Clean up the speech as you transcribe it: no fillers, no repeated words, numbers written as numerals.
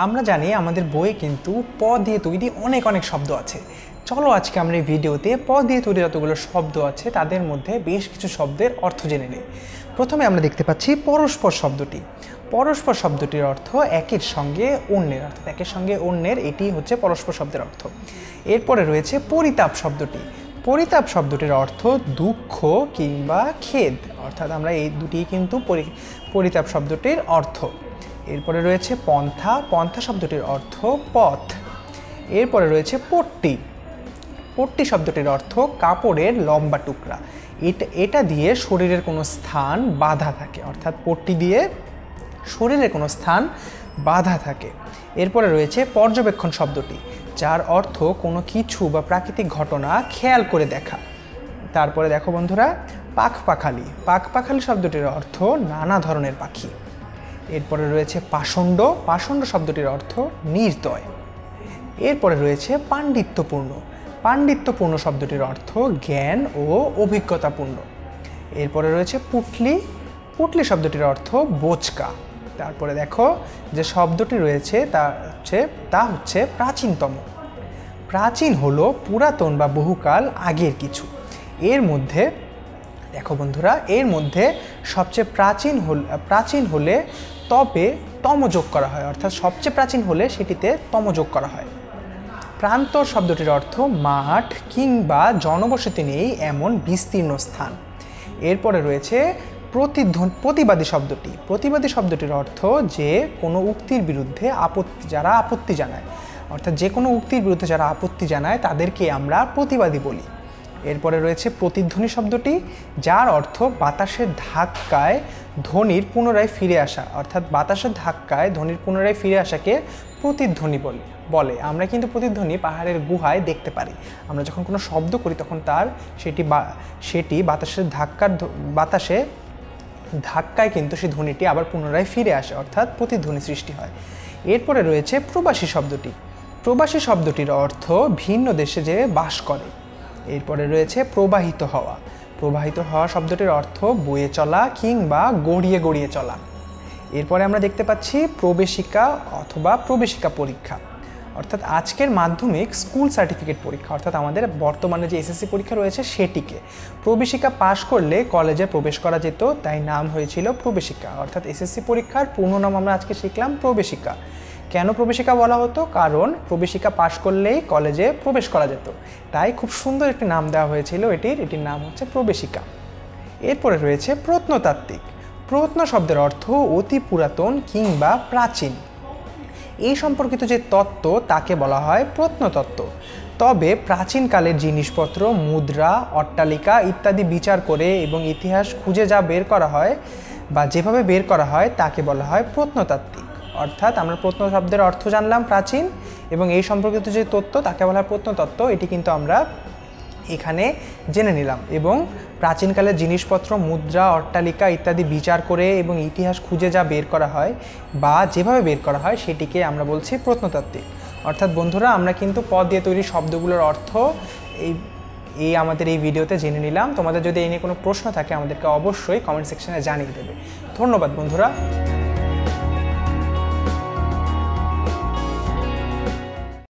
আমরা জানি আমাদের বইয়ে কিন্তু প দিয়ে তৈরি অনেক অনেক শব্দ আছে। চলো আজকে আমরা এই ভিডিওতে প দিয়ে তৈরি যতগুলো শব্দ আছে তাদের মধ্যে বেশ কিছু শব্দের অর্থ জেনে নিই। প্রথমে আমরা দেখতে পাচ্ছি পরস্পর শব্দটি। পরস্পর শব্দটির অর্থ একের সঙ্গে অন্যের, অর্থাৎ একের সঙ্গে অন্যের, এটি হচ্ছে পরস্পর শব্দের অর্থ। এরপরে রয়েছে পরিতাপ শব্দটি। পরিতাপ শব্দটির অর্থ দুঃখ কিংবা খেদ, অর্থাৎ আমরা এই দুটি কিন্তু পরিতাপ শব্দটির অর্থ। এরপরে রয়েছে পন্থা। পন্থা শব্দটির অর্থ পথ। এরপরে রয়েছে পট্টি। পট্টি শব্দটির অর্থ কাপড়ের লম্বা টুকরা। এটা দিয়ে শরীরের কোনো স্থান বাঁধা থাকে, অর্থাৎ পট্টি দিয়ে শরীরের কোনো স্থান বাঁধা থাকে। এরপরে রয়েছে পর্যবেক্ষণ শব্দটি, যার অর্থ কোনো কিছু বা প্রাকৃতিক ঘটনা খেয়াল করে দেখা। তারপরে দেখো বন্ধুরা, পাখপাখালি। পাখপাখালি শব্দটির অর্থ নানা ধরনের পাখি। এরপরে রয়েছে পাষণ্ড। পাষণ্ড শব্দটির অর্থ নির্দয়। এরপরে রয়েছে পাণ্ডিত্যপূর্ণ। পাণ্ডিত্যপূর্ণ শব্দটির অর্থ জ্ঞান ও অভিজ্ঞতাপূর্ণ। এরপরে রয়েছে পুটলি। পুটলি শব্দটির অর্থ বোচকা। তারপরে দেখো যে শব্দটি রয়েছে তা হচ্ছে প্রাচীনতম। প্রাচীন হলো পুরাতন বা বহুকাল আগের কিছু। এর মধ্যে দেখো বন্ধুরা, এর মধ্যে সবচেয়ে প্রাচীন হলে তবে তম যোগ করা হয়, অর্থাৎ সবচেয়ে প্রাচীন হলে সেটিতে তম যোগ করা হয়। প্রান্তর শব্দটির অর্থ মাঠ কিংবা জনবসতি নেই এমন বিস্তীর্ণ স্থান। এরপরে রয়েছে প্রতিবাদী শব্দটি। প্রতিবাদী শব্দটির অর্থ যে কোনো উক্তির বিরুদ্ধে যারা আপত্তি জানায়, অর্থাৎ যে কোনো উক্তির বিরুদ্ধে যারা আপত্তি জানায় তাদেরকে আমরা প্রতিবাদী বলি। এরপরে রয়েছে প্রতিধ্বনি শব্দটি, যার অর্থ বাতাসের ধাক্কায় ধ্বনির পুনরায় ফিরে আসা, অর্থাৎ বাতাসের ধাক্কায় ধ্বনির পুনরায় ফিরে আসাকে প্রতিধ্বনি বলে। আমরা কিন্তু প্রতিধ্বনি পাহাড়ের গুহায় দেখতে পারি। আমরা যখন কোনো শব্দ করি তখন সেটি বাতাসে ধাক্কায় কিন্তু সেই ধ্বনিটি আবার পুনরায় ফিরে আসে, অর্থাৎ প্রতিধ্বনি সৃষ্টি হয়। এরপরে রয়েছে প্রবাসী শব্দটি। প্রবাসী শব্দটির অর্থ ভিন্ন দেশে যে বাস করে। এরপরে রয়েছে প্রবাহিত হওয়া। প্রবাহিত হওয়া শব্দটির অর্থ বয়ে চলা কিংবা গড়িয়ে গড়িয়ে চলা। এরপরে আমরা দেখতে পাচ্ছি প্রবেশিকা অথবা প্রবেশিকা পরীক্ষা, অর্থাৎ আজকের মাধ্যমিক স্কুল সার্টিফিকেট পরীক্ষা, অর্থাৎ আমাদের বর্তমানে যে এসএসসি পরীক্ষা রয়েছে সেটিকে প্রবেশিকা পাশ করলে কলেজে প্রবেশ করা যেত, তাই নাম হয়েছিল প্রবেশিকা। অর্থাৎ এসএসসি পরীক্ষার পূর্ণ নাম আমরা আজকে শিখলাম প্রবেশিকা। কেন প্রবেশিকা বলা হতো? কারণ প্রবেশিকা পাশ করলেই কলেজে প্রবেশ করা যেত, তাই খুব সুন্দর একটি নাম দেওয়া হয়েছিল এটির নাম হচ্ছে প্রবেশিকা। এরপরে রয়েছে প্রত্নতাত্ত্বিক। প্রত্ন শব্দের অর্থ অতি পুরাতন কিংবা প্রাচীন। এই সম্পর্কিত যে তত্ত্ব তাকে বলা হয় প্রত্নতত্ত্ব। তবে প্রাচীনকালের জিনিসপত্র, মুদ্রা, অট্টালিকা ইত্যাদি বিচার করে এবং ইতিহাস খুঁজে যা বের করা হয় বা যেভাবে বের করা হয় তাকে বলা হয় প্রত্নতাত্ত্বিক। অর্থাৎ আমরা প্রত্ন শব্দের অর্থ জানলাম প্রাচীন, এবং এই সম্পর্কিত যে তত্ত্ব তাকে বলা হয় প্রত্নতত্ত্ব। এটি কিন্তু আমরা এখানে জেনে নিলাম। এবং প্রাচীনকালের জিনিসপত্র, মুদ্রা, অট্টালিকা ইত্যাদি বিচার করে এবং ইতিহাস খুঁজে যা বের করা হয় বা যেভাবে বের করা হয় সেটিকে আমরা বলছি প্রত্নতাত্ত্বিক। অর্থাৎ বন্ধুরা, আমরা কিন্তু প দিয়ে তৈরি শব্দগুলোর অর্থ আমাদের এই ভিডিওতে জেনে নিলাম। তোমাদের যদি এই নিয়ে কোনো প্রশ্ন থাকে আমাদেরকে অবশ্যই কমেন্ট সেকশনে জানিয়ে দেবে। ধন্যবাদ বন্ধুরা।